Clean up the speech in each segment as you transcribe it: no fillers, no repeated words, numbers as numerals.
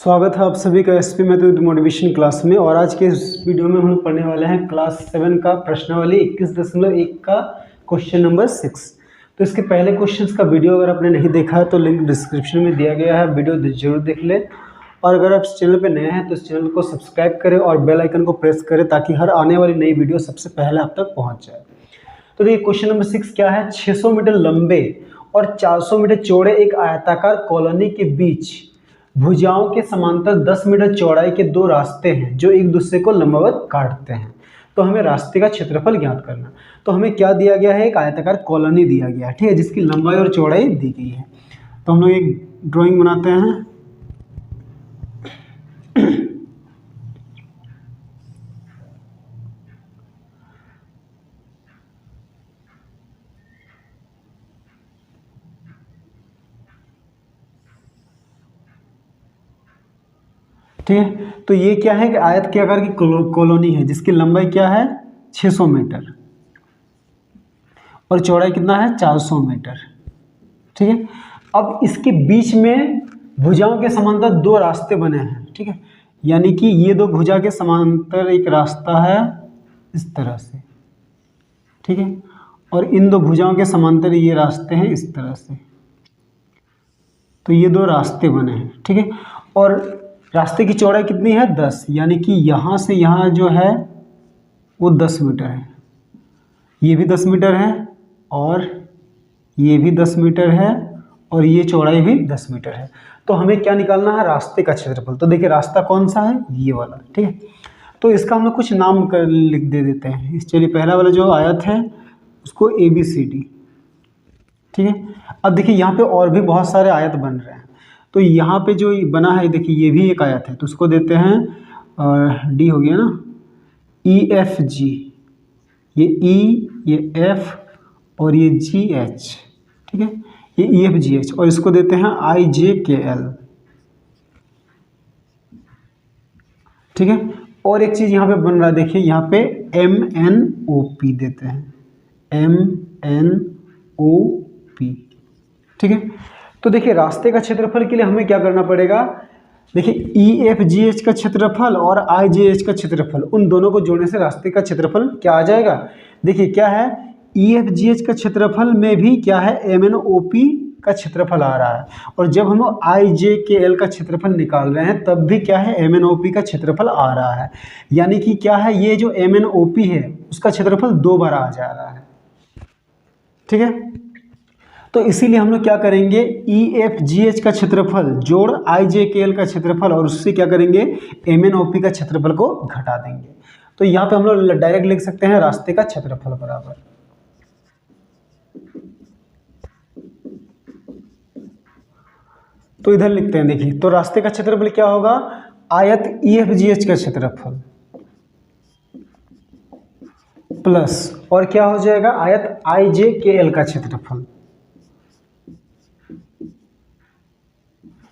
स्वागत है आप सभी का एसपी मैथमेटिक्स मोटिवेशन क्लास में। और आज के इस वीडियो में हम पढ़ने वाले हैं क्लास 7 का प्रश्नावली 21.1 का क्वेश्चन नंबर 6। तो इसके पहले क्वेश्चंस का वीडियो अगर आपने नहीं देखा है तो लिंक डिस्क्रिप्शन में दिया गया है, वीडियो जरूर देख लें। और अगर आप इस चैनल पर नए हैं तो इस चैनल को सब्सक्राइब करें और बेल आइकन को प्रेस करें ताकि हर आने वाली नई वीडियो सबसे पहले आप तक पहुँच जाए। तो देखिए क्वेश्चन नंबर 6 क्या है। 600 मीटर लंबे और 400 मीटर चौड़े एक आयताकार कॉलोनी के बीच भुजाओं के समांतर 10 मीटर चौड़ाई के दो रास्ते हैं जो एक दूसरे को लंबवत काटते हैं। तो हमें रास्ते का क्षेत्रफल ज्ञात करना। तो हमें क्या दिया गया है, एक आयताकार कॉलोनी दिया गया है, ठीक है, जिसकी लंबाई और चौड़ाई दी गई है। तो हम लोग एक ड्राइंग बनाते हैं। ठीक है, तो ये क्या है कि आयत के आकार की कॉलोनी है जिसकी लंबाई क्या है 600 मीटर और चौड़ाई कितना है 400 मीटर। ठीक है, अब इसके बीच में भुजाओं के समांतर दो रास्ते बने हैं। ठीक है, यानी कि ये दो भुजा के समांतर एक रास्ता है इस तरह से, ठीक है, और इन दो भुजाओं के समांतर ये रास्ते हैं इस तरह से। तो ये दो रास्ते बने हैं। ठीक है, और रास्ते की चौड़ाई कितनी है 10, यानी कि यहाँ से यहाँ जो है वो 10 मीटर है, ये भी 10 मीटर है और ये भी 10 मीटर है और ये चौड़ाई भी 10 मीटर है। तो हमें क्या निकालना है, रास्ते का क्षेत्रफल। तो देखिए रास्ता कौन सा है, ये वाला। ठीक है, तो इसका हम लोग कुछ नाम कर लिख दे देते हैं। इस चलिए पहला वाला जो आयत है उसको ABCD। ठीक है, अब देखिए यहाँ पे और भी बहुत सारे आयत बन रहे हैं। तो यहाँ पे जो बना है देखिए ये भी एक आयत है, तो उसको देते हैं D हो गया ना, EFG, ये E, ये F और ये GH। ठीक है, ये EFGH और इसको देते हैं IJKL। ठीक है, और एक चीज़ यहाँ पे बन रहा है, देखिए यहाँ पे MNOP देते हैं, MNOP। ठीक है, तो देखिए रास्ते का क्षेत्रफल के लिए हमें क्या करना पड़ेगा, देखिए EFGH का क्षेत्रफल और IJH का क्षेत्रफल, उन दोनों को जोड़ने से रास्ते का क्षेत्रफल क्या आ जाएगा। देखिए क्या है, EFGH का क्षेत्रफल में भी क्या है MNOP का क्षेत्रफल आ रहा है, और जब हम IJKL का क्षेत्रफल निकाल रहे हैं तब भी क्या है MNOP का क्षेत्रफल आ रहा है। यानी कि क्या है, ये जो MNOP है उसका क्षेत्रफल 2 बार आ जा रहा है। ठीक है, तो इसीलिए हम लोग क्या करेंगे, EFGH का क्षेत्रफल जोड़ IJKL का क्षेत्रफल और उससे क्या करेंगे MNOP का क्षेत्रफल को घटा देंगे। तो यहाँ पे हम लोग डायरेक्ट लिख सकते हैं रास्ते का क्षेत्रफल बराबर, तो इधर लिखते हैं। देखिए तो रास्ते का क्षेत्रफल क्या होगा, आयत EFGH का क्षेत्रफल प्लस और क्या हो जाएगा आयत IJKL का क्षेत्रफल।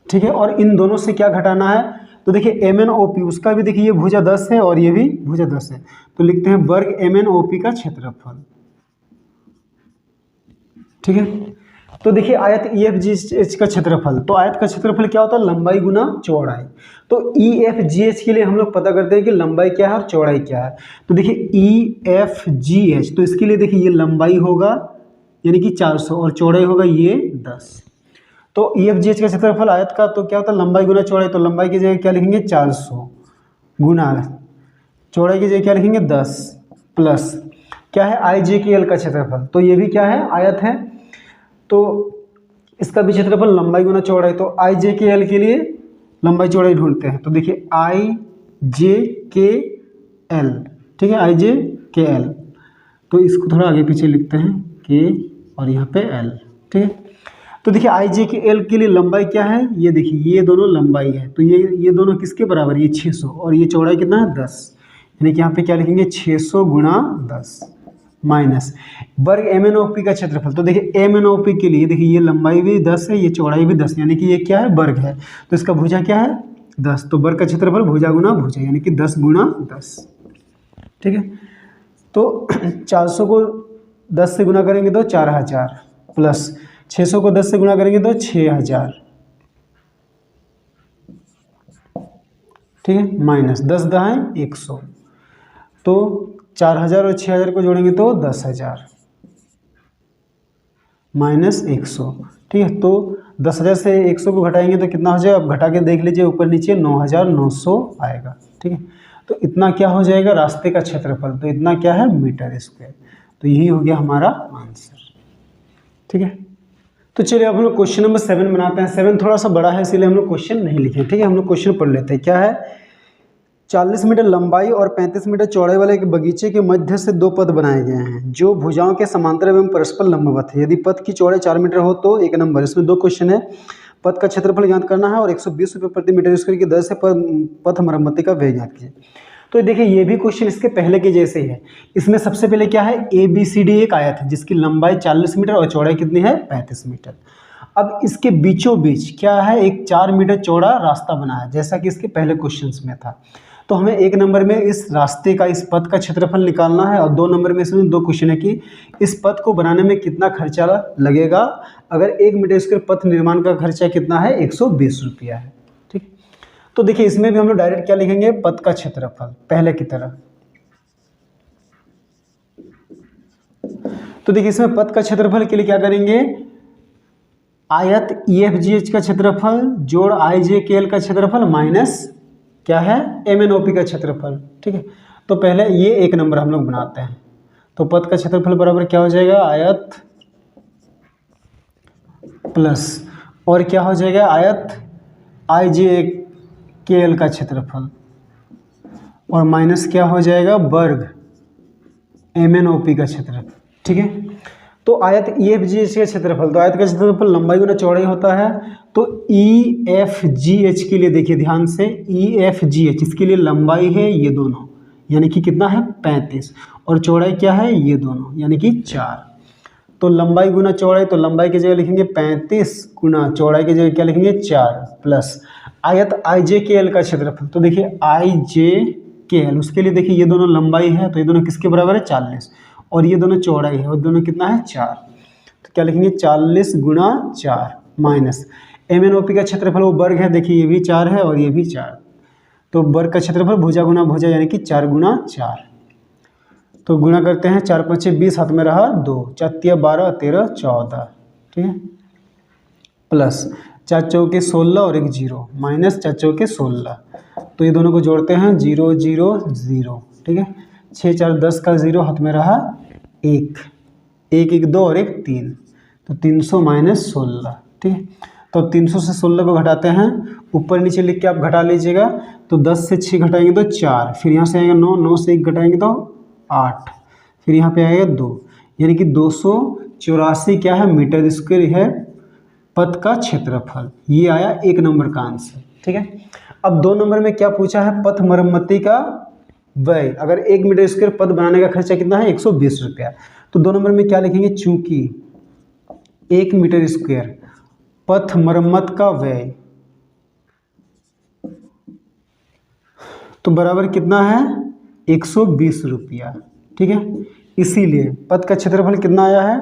ठीक है, और इन दोनों से क्या घटाना है, तो देखिए MNOP उसका भी देखिए ये भुजा 10 है और ये भी भुजा 10 है, तो लिखते हैं वर्ग MNOP का क्षेत्रफल। ठीक है, तो देखिए आयत EFGH का क्षेत्रफल, तो आयत का क्षेत्रफल क्या होता है, लंबाई गुना चौड़ाई। तो EFGH के लिए हम लोग पता करते हैं कि लंबाई क्या है और चौड़ाई क्या है। तो देखिए EFGH, तो इसके लिए देखिए ये लंबाई होगा यानी कि 400 और चौड़ाई होगा ये 10। तो EFGH का क्षेत्रफल आयत का तो क्या होता है लंबाई गुना चौड़ाई, तो लंबाई की जगह क्या लिखेंगे 400 गुना चौड़ाई की जगह क्या लिखेंगे 10 प्लस क्या है IJKL का क्षेत्रफल, तो ये भी क्या है आयत है, तो इसका भी क्षेत्रफल लंबाई गुना चौड़ाई। तो IJKL के लिए लंबाई चौड़ाई ढूंढते हैं। तो देखिए IJKL, ठीक है, IJKL, तो इसको थोड़ा आगे पीछे लिखते हैं K और यहाँ पे L। ठीक है, तो देखिए IJKL के लिए लंबाई क्या है, ये देखिए ये दोनों लंबाई है, तो ये दोनों किसके बराबर, ये 600 और ये चौड़ाई कितना है 10, यानी कि यहाँ पे क्या लिखेंगे 600 गुना 10 माइनस वर्ग MNOP का क्षेत्रफल। तो देखिए MNOP के लिए देखिए ये लंबाई भी 10 है, ये चौड़ाई भी 10, यानी कि ये क्या है वर्ग है, तो इसका भुजा क्या है 10, तो वर्ग का क्षेत्रफल भुजा गुना भुजा यानी कि 10 गुना 10। ठीक है, तो 400 को 10 से गुना करेंगे तो 4000 प्लस 600 को 10 से गुना करेंगे तो 6000 ठीक है, माइनस 10 दहाई 100, तो 4000 और 6000 को जोड़ेंगे तो 10,000 माइनस 100, ठीक है। तो 10,000 से 100 को घटाएंगे तो कितना हो जाएगा, अब घटा के देख लीजिए ऊपर नीचे 9,900 आएगा, ठीक है। तो इतना क्या हो जाएगा रास्ते का क्षेत्रफल, तो इतना क्या है मीटर स्क्वायर, तो यही हो गया हमारा आंसर, ठीक है। तो चलिए अब हम लोग क्वेश्चन नंबर 7 बनाते हैं। 7 थोड़ा सा बड़ा है इसलिए हम लोग क्वेश्चन नहीं लिखे, ठीक है। हम लोग क्वेश्चन पढ़ लेते हैं। क्या है, 40 मीटर लंबाई और 35 मीटर चौड़ाई वाले एक बगीचे के मध्य से 2 पथ बनाए गए हैं जो भुजाओं के समांतर एवं परस्पर लंबवत है। यदि पथ की चौड़ाई 4 मीटर हो तो 1 नंबर। इसमें 2 क्वेश्चन है, पथ का क्षेत्रफल ज्ञात करना है और 120 रुपये प्रति मीटर स्क्वायर की दर से पथ मरम्मति का व्यय ज्ञात कीजिए। तो देखिए ये भी क्वेश्चन इसके पहले के जैसे ही है। इसमें सबसे पहले क्या है, ABCD एक आयत है जिसकी लंबाई 40 मीटर और चौड़ाई कितनी है 35 मीटर। अब इसके बीचों बीच क्या है, एक 4 मीटर चौड़ा रास्ता बना है जैसा कि इसके पहले क्वेश्चंस में था। तो हमें 1 नंबर में इस रास्ते का, इस पथ का क्षेत्रफल निकालना है और 2 नंबर में इसमें 2 क्वेश्चन है कि इस पथ को बनाने में कितना खर्चा लगेगा। अगर 1 मीटर स्क्वायर पथ निर्माण का खर्चा कितना है 120 रुपया है, ठीक। तो देखिए इसमें भी हम लोग डायरेक्ट क्या लिखेंगे, पथ का क्षेत्रफल पहले की तरह। तो देखिए इसमें पथ का क्षेत्रफल के लिए क्या करेंगे, आयत EFGH का क्षेत्रफल जोड़ IJKL का क्षेत्रफल माइनस क्या है MNOP का क्षेत्रफल, ठीक है। तो पहले ये 1 नंबर हम लोग बनाते हैं। तो पथ का क्षेत्रफल बराबर क्या हो जाएगा, आयत प्लस और क्या हो जाएगा, आयत IJKL का क्षेत्रफल और माइनस क्या हो जाएगा, वर्ग MNOP का क्षेत्रफल, ठीक है। तो आयत EFGH का क्षेत्रफल, तो आयत का क्षेत्रफल लंबाई गुना चौड़ाई होता है। तो EFGH के लिए देखिए ध्यान से, EFGH इसके लिए लंबाई है ये दोनों यानी कि कितना है 35 और चौड़ाई क्या है ये दोनों यानी कि 4। तो लंबाई गुना चौड़ाई, तो लंबाई की जगह लिखेंगे 35 गुना चौड़ाई की जगह क्या लिखेंगे 4 प्लस आयत IJKL का क्षेत्रफल। तो देखिए IJKL उसके लिए देखिए ये दोनों लंबाई है तो ये दोनों किसके बराबर है 40 और ये दोनों चौड़ाई है और दोनों कितना है 4। तो क्या लिखेंगे 40 गुना 4 माइनस MNOP का क्षेत्रफल वो वर्ग है, देखिए ये भी 4 है और ये भी 4। तो वर्ग का क्षेत्रफल भुजा गुना भुजा यानी कि 4 गुना 4। तो गुणा करते हैं 4 5 20 हाथ में रहा 2 4 12 13 14, ठीक है। प्लस 4 चौके 16 और 1 0 माइनस 4 चौके 16। तो ये दोनों को जोड़ते हैं 0 0 0, ठीक है। 6 4 10 का 0 हाथ में रहा 1 1 1 2 और 1 3, तो 300 माइनस 16, ठीक है। तो 300 से 16 को घटाते हैं, ऊपर नीचे लिख के आप घटा लीजिएगा। तो 10 से 6 घटाएंगे तो 4, फिर यहाँ से आएगा 9 9 से 1 घटाएंगे तो 8, फिर यहाँ पे आएगा 2 यानी कि 284 क्या है मीटर स्क्वायर है पथ का क्षेत्रफल। ये आया 1 नंबर का आंसर, ठीक है। अब 2 नंबर में क्या पूछा है, पथ मरम्मति का व्यय। अगर 1 मीटर स्क्वायर पथ बनाने का खर्चा कितना है 120 रुपया। तो 2 नंबर में क्या लिखेंगे, चूंकि 1 मीटर स्क्वायर पथ मरम्मत का व्यय तो बराबर कितना है 120 रुपया, ठीक है। इसीलिए पथ का क्षेत्रफल कितना आया है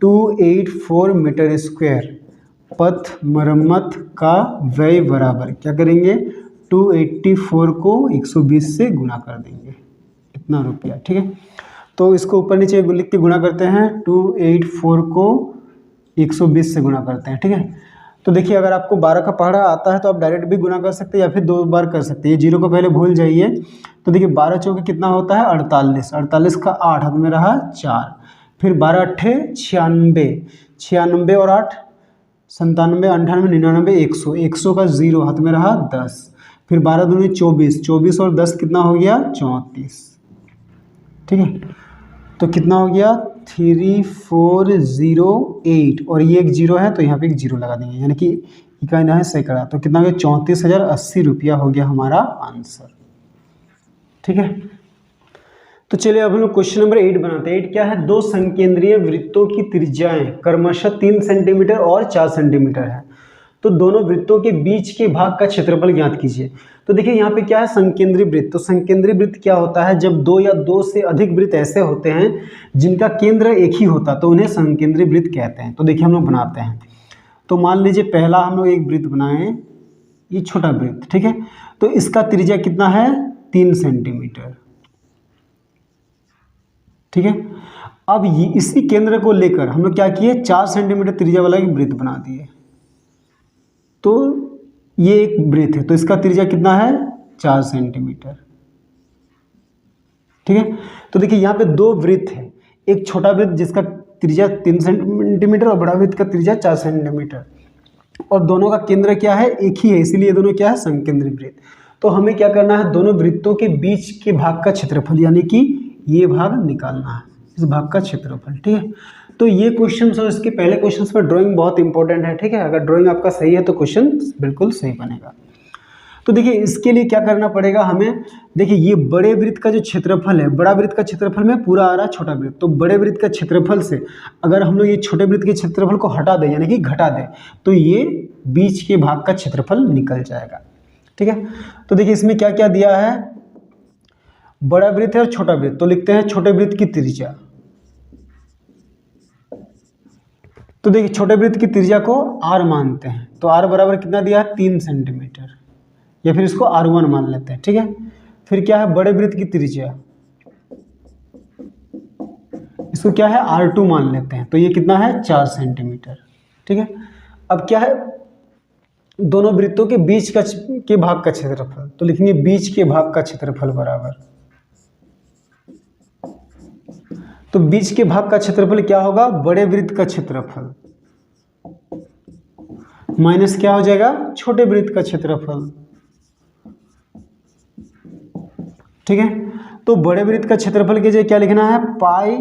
284 मीटर स्क्वायर। पथ मरम्मत का व्यय बराबर क्या करेंगे 284 को 120 से गुणा कर देंगे, इतना रुपया, ठीक है। तो इसको ऊपर नीचे लिख के गुणा करते हैं, 284 को 120 से गुणा करते हैं, ठीक है। तो देखिए अगर आपको 12 का पहाड़ा आता है तो आप डायरेक्ट भी गुणा कर सकते हैं या फिर 2 बार कर सकते हैं। ये 0 को पहले भूल जाइए। तो देखिए 12 चौके कितना होता है 48, 48 का 8 हाथ में रहा 4, फिर 12 अट्ठे 96, 96 और 8 97, 98, 99, 100, 100 का 0 हाथ में रहा 10, फिर 12 दूनी 24, 24 और 10 कितना हो गया 34, ठीक है। तो कितना हो गया 3408 और ये एक 0 है तो यहाँ पे एक 0 लगा देंगे यानी कि इकाई है सैकड़ा। तो कितना हो गया 34,080 रुपया हो गया हमारा आंसर, ठीक है। तो चलिए अब हम लोग क्वेश्चन नंबर 8 बनाते हैं। 8 क्या है, 2 संकेंद्रीय वृत्तों की त्रिज्याएं क्रमशः 3 सेंटीमीटर और 4 सेंटीमीटर है। तो दोनों वृत्तों के बीच के भाग का क्षेत्रफल ज्ञात कीजिए। तो देखिए यहाँ पे क्या है संकेंद्रीय वृत्त। तो संकेंद्रीय वृत्त क्या होता है, जब 2 या 2 से अधिक वृत्त ऐसे होते हैं जिनका केंद्र एक ही होता तो उन्हें संकेंद्रीय वृत्त कहते हैं। तो देखिए हम लोग बनाते हैं। तो मान लीजिए पहला हम लोग एक वृत्त बनाए ये छोटा वृत्त, ठीक है। तो इसका त्रिज्या कितना है 3 सेंटीमीटर, ठीक है। अब ये इसी केंद्र को लेकर हम लोग क्या किए 4 सेंटीमीटर त्रिज्या वाला एक वृत्त बना दिए। तो ये एक वृत्त है, तो इसका त्रिज्या कितना है 4 सेंटीमीटर, ठीक है। तो देखिए यहाँ पे दो वृत्त है, एक छोटा वृत्त जिसका त्रिज्या 3 सेंटीमीटर और बड़ा वृत्त का त्रिज्या 4 सेंटीमीटर, और दोनों का केंद्र क्या है एक ही है, इसीलिए दोनों क्या है समकेंद्री वृत्त। तो हमें क्या करना है दोनों वृत्तों के बीच के भाग का क्षेत्रफल यानी कि ये भाग निकालना है, इस भाग का क्षेत्रफल, ठीक है। तो ये क्वेश्चन और इसके पहले क्वेश्चन में ड्राइंग बहुत इंपॉर्टेंट है, ठीक है। अगर ड्राइंग आपका सही है तो क्वेश्चन बिल्कुल सही बनेगा। तो देखिए इसके लिए क्या करना पड़ेगा हमें, देखिए ये बड़े वृत्त का जो क्षेत्रफल है, बड़ा वृत्त का क्षेत्रफल में पूरा आ रहा है छोटा वृत्त, तो बड़े वृत्त का क्षेत्रफल से अगर हम लोग ये छोटे वृत्त के क्षेत्रफल को हटा दें यानी कि घटा दें, तो ये बीच के भाग का क्षेत्रफल निकल जाएगा, ठीक है। तो देखिए इसमें क्या क्या दिया है, बड़ा वृत्त है और छोटा वृत्त, तो लिखते हैं छोटे वृत्त की त्रिज्या। तो देखिए छोटे वृत्त की त्रिज्या को r मानते हैं, तो r बराबर कितना दिया है 3 सेंटीमीटर, या फिर इसको r1 मान लेते हैं, ठीक है। फिर क्या है बड़े वृत्त की त्रिज्या, इसको क्या है r2 मान लेते हैं, तो ये कितना है 4 सेंटीमीटर, ठीक है। अब क्या है दोनों वृत्तों के बीच के भाग का क्षेत्रफल, तो लिखेंगे बीच के भाग का क्षेत्रफल बराबर, तो बीच के भाग का क्षेत्रफल क्या होगा बड़े वृत्त का क्षेत्रफल माइनस क्या हो जाएगा छोटे वृत्त का क्षेत्रफल, ठीक है। तो बड़े वृत्त का क्षेत्रफल के लिए क्या लिखना है पाई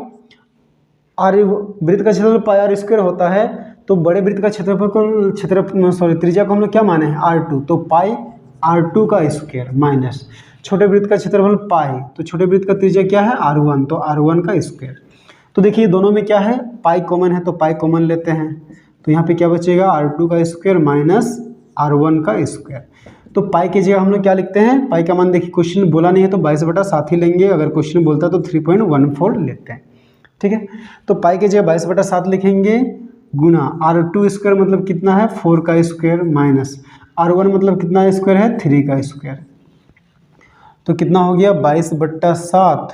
आर, वृत्त का क्षेत्रफल पाई आर स्क्वायर होता है, तो बड़े वृत्त का क्षेत्रफल को त्रिज्या को हम लोग क्या माने हैं r2, तो पाई r2 का स्क्वायर माइनस छोटे वृत्त का क्षेत्रफल पाई, तो छोटे वृत्त का त्रिज्या क्या है r1, तो r1 का स्क्वायर। तो देखिए दोनों में क्या है पाई कॉमन है, तो पाई कॉमन लेते हैं, तो यहाँ पे क्या बचेगा r2 का स्क्वायर माइनस r1 का स्क्वायर। तो पाई की जगह हम लोग क्या लिखते हैं, पाई का मान देखिए क्वेश्चन बोला नहीं है तो 22/7 ही लेंगे, अगर क्वेश्चन बोलता है तो 3.14 लेते हैं, ठीक है। तो पाई की जगह 22/7 लिखेंगे गुना r2 स्क्वायर मतलब कितना है 4 का स्क्वायर माइनस r1 मतलब कितना स्क्वायर है 3 का स्क्वायर, तो कितना हो गया 22/7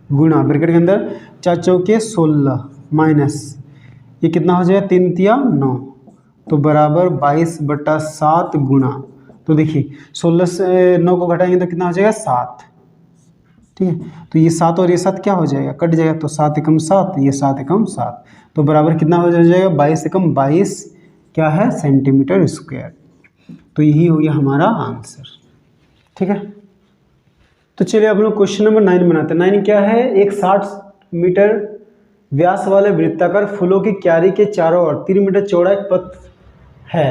गुना ब्रैकेट के अंदर 4 चौके 16 माइनस ये कितना हो जाएगा 3 तिया 9, तो बराबर 22/7 गुना, तो देखिए 16 से 9 को घटाएंगे तो कितना हो जाएगा 7, ठीक है। तो ये 7 और ये 7 क्या हो जाएगा कट जाएगा, तो 7 एकम 7 ये 7 एकम 7, तो बराबर कितना हो जाएगा 22 एकम 22 क्या है सेंटीमीटर स्क्वायर। तो यही हो गया हमारा आंसर, ठीक है। तो चलिए अब लोग क्वेश्चन नंबर 9 बनाते हैं। 9 क्या है, एक 60 मीटर व्यास वाले वृत्ताकार फूलों की क्यारी के चारों ओर 3 मीटर चौड़ा एक पथ है,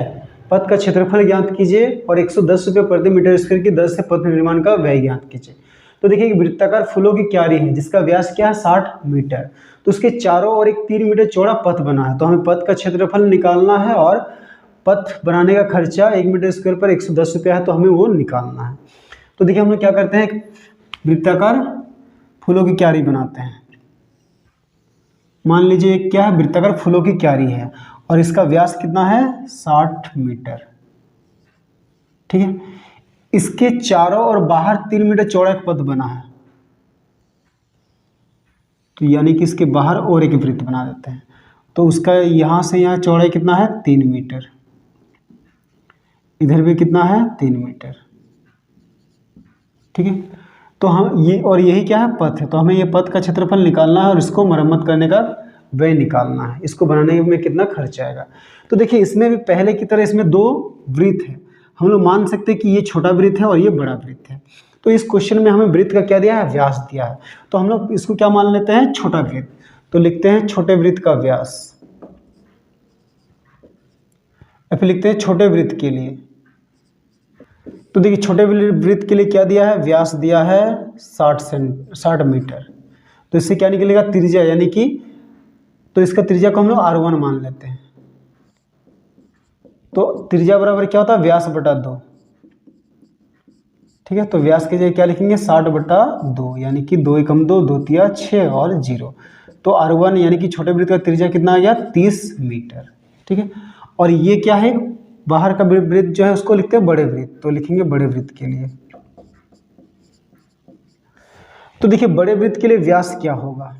पथ का क्षेत्रफल ज्ञात कीजिए और 110 रुपये प्रति मीटर स्क्वायर की दर से पथ निर्माण का व्यय ज्ञात कीजिए। तो देखिए वृत्ताकार फूलों की क्यारी है जिसका व्यास क्या है 60 मीटर, तो उसके चारों ओर एक 3 मीटर चौड़ा पथ बना है, तो हमें पथ का क्षेत्रफल निकालना है और पथ बनाने का खर्चा 1 मीटर स्क्वायर पर 110 रुपया है, तो हमें वो निकालना है। तो देखिए हम लोग क्या करते हैं वृत्ताकार फूलों की क्यारी बनाते हैं, मान लीजिए क्या है वृत्ताकार फूलों की क्यारी है और इसका व्यास कितना है 60 मीटर, ठीक है। इसके चारों और बाहर 3 मीटर चौड़ा एक पथ बना है, तो यानी कि इसके बाहर और एक वृत्त बना देते हैं, तो उसका यहाँ से यहाँ चौड़ाई कितना है 3 मीटर, इधर भी कितना है 3 मीटर, ठीक है। तो हम ये और यही क्या है पथ है, तो हमें ये पथ का क्षेत्रफल निकालना है और इसको मरम्मत करने का व्यय निकालना है, इसको बनाने में कितना खर्च आएगा। तो देखिए इसमें भी पहले की तरह इसमें 2 वृत्त है, हम लोग मान सकते हैं कि ये छोटा वृत्त है और ये बड़ा वृत्त है। तो इस क्वेश्चन में हमें वृत्त का क्या दिया है व्यास दिया है, तो हम लोग इसको क्या मान लेते हैं छोटा वृत्त, तो लिखते हैं छोटे वृत्त का व्यास, या फिर लिखते हैं छोटे वृत्त के लिए। तो देखिए छोटे वृत्त के लिए क्या दिया है व्यास दिया है 60 मीटर, तो इससे क्या निकलेगा त्रिज्या, यानी कि तो इसका त्रिज्या को हम लोग r1 मान लेते हैं, तो त्रिज्या बराबर क्या होता है व्यास बटा 2, ठीक है। तो व्यास के जगह क्या लिखेंगे 60/2, यानी कि 2 एकम 2 2 तिया 6 और 0, तो r1 यानी कि छोटे वृत्त का त्रिज्या कितना आ गया 30 मीटर, ठीक है। और ये क्या है बाहर का वृत्त जो है उसको लिखते हैं बड़े वृत्त, तो लिखेंगे बड़े वृत्त के लिए। तो देखिए बड़े वृत्त के लिए व्यास क्या होगा,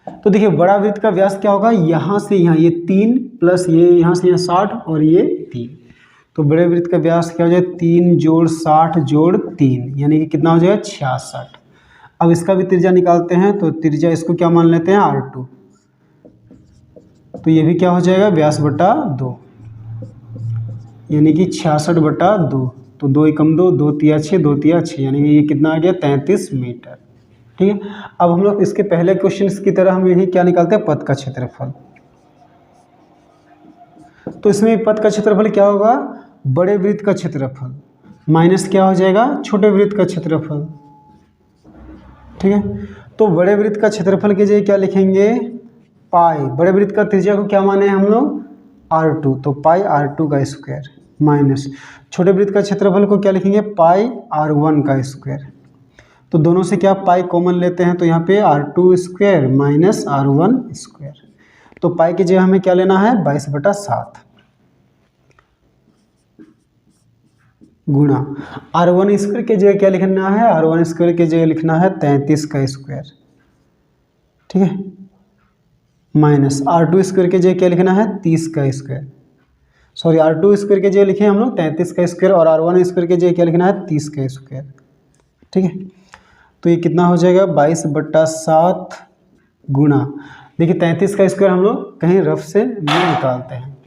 तो देखिए बड़ा वृत्त का व्यास क्या होगा, यहाँ से यहाँ ये 3 प्लस ये यहाँ से यहाँ 60 और ये 3, तो बड़े वृत्त का व्यास क्या हो जाएगा 3 जोड़ 60 जोड़ 3 यानी कि कितना हो जाएगा 66। अब इसका भी त्रिज्या निकालते हैं, तो त्रिज्या इसको क्या मान लेते हैं R2, तो ये भी क्या हो जाएगा व्यास बटा 2 यानी कि 66/2, तो 2 एकम 2, 2 तिया 6, 2 तिया 6 यानी कि ये कितना आ गया 33 मीटर। ठीक है, अब हम लोग इसके पहले क्वेश्चन की तरह हम यही क्या निकालते हैं पथ का क्षेत्रफल। तो इसमें पथ का क्षेत्रफल क्या होगा, बड़े वृत्त का क्षेत्रफल माइनस क्या हो जाएगा छोटे वृत्त का क्षेत्रफल। ठीक है, तो बड़े वृत्त का क्षेत्रफल के जगह क्या लिखेंगे पाई, बड़े वृत्त का त्रिज्या को क्या माने हम लोग R2, तो पाई R2 का स्क्वायर माइनस छोटे वृत्त का क्षेत्रफल को क्या लिखेंगे पाई R1 का स्क्वायर। तो दोनों से क्या पाई कॉमन लेते हैं, तो यहाँ पे R2 square minus R1 square, तो पाई की जगह हमें क्या लेना है 22/7 गुणा R1 स्क्वायर के जगह क्या लिखना है, R1 स्क्वायर के जगह लिखना है 33 का स्क्वायर। ठीक है, माइनस R2 स्क्वायर के जगह क्या लिखना है 30 का स्क्वायर, सॉरी R2 स्क्वायर के जगह लिखे हम लोग 33 का स्क्वायर और R1 स्क्वायर के जगह क्या लिखना है 30 का स्क्वायर। ठीक है, तो ये कितना हो जाएगा 22/7 गुणा, देखिए 33 का स्क्वायर हम लोग कहीं रफ से नहीं निकालते हैं,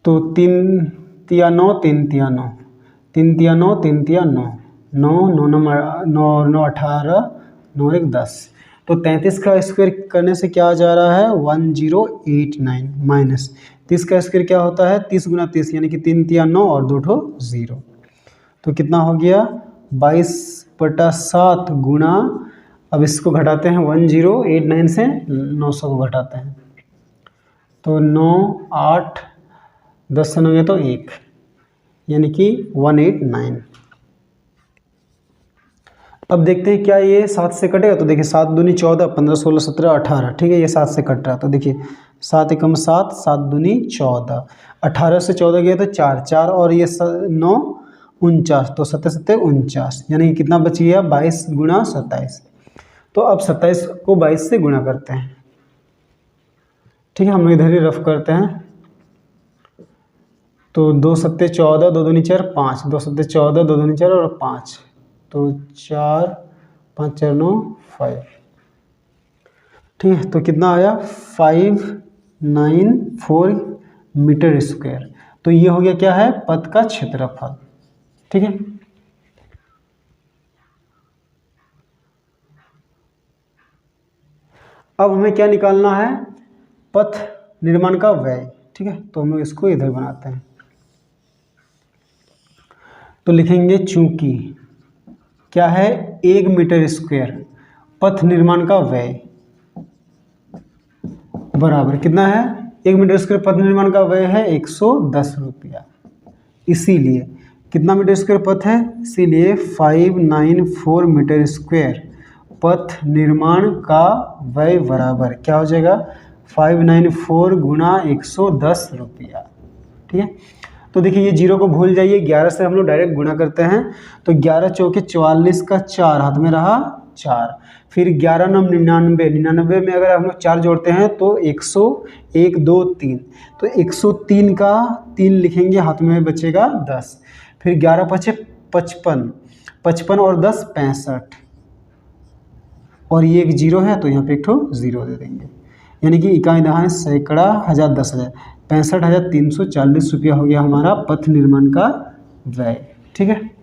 तो 3 तिया 9, 3 तिया 9, 3 तिया 9, 3 तिया 9, 9 9 9 9 18 9 1 10, तो 33 का स्क्वायर करने से क्या आ जा रहा है 1089 माइनस 30 का स्क्वायर क्या होता है 30 गुना 30 यानी कि 3 तिया 9 और 2 ठो 0, तो कितना हो गया 22/7 गुणा, अब इसको घटाते हैं 1089 से 900 को घटाते हैं, तो 9 8 10 से 9 गया तो 1 यानी कि 189। अब देखते हैं क्या ये 7 से कटेगा, तो देखिए 7 दूनी 14, 15 16 17 18, ठीक है ये 7 से कट रहा है, तो देखिए 7 एकम 7, 7 दूनी 14, 18 से 14 गया तो 4 4 और ये 9 49, तो 7 7 49 यानी कि कितना बच गया 22 गुणा 27। तो अब 27 को 22 से गुणा करते हैं। ठीक है, हम लोग इधर ही रफ करते हैं, तो 2 7 14, 2 दूनी 4 5, 2 7 14, 2 दूनी 4 और 5, तो 4 5 4 9 5। ठीक है, तो कितना आया 594 मीटर स्क्वायर, तो ये हो गया क्या है पथ का क्षेत्रफल। ठीक है, अब हमें क्या निकालना है पथ निर्माण का व्यय। ठीक है, तो हम लोग इसको इधर बनाते हैं, तो लिखेंगे चूंकि क्या है 1 मीटर स्क्वायर पथ निर्माण का व्यय बराबर कितना है 1 मीटर स्क्वायर पथ निर्माण का व्यय है 110 रुपया, इसीलिए कितना मीटर स्क्वायर पथ है, इसीलिए 594 मीटर स्क्वायर पथ निर्माण का व्यय बराबर क्या हो जाएगा 594 गुणा 110 रुपया। ठीक है, तो देखिए ये 0 को भूल जाइए, 11 से हम लोग डायरेक्ट गुणा करते हैं, तो 11 चौके 44 का 4 हाथ में रहा 4, फिर 11 9 99, 99 में अगर हम लोग 4 जोड़ते हैं तो 100 1 2 3, तो 103 का 3 लिखेंगे हाथ में बचेगा 10, फिर 11 5 55, 55 और 10 65, और ये एक 0 है तो यहाँ पे एक ठो 0 दे देंगे, यानी कि इकाई दहाई सैकड़ा हज़ार 10,000 65,340 रुपया हो गया हमारा पथ निर्माण का व्यय। ठीक है।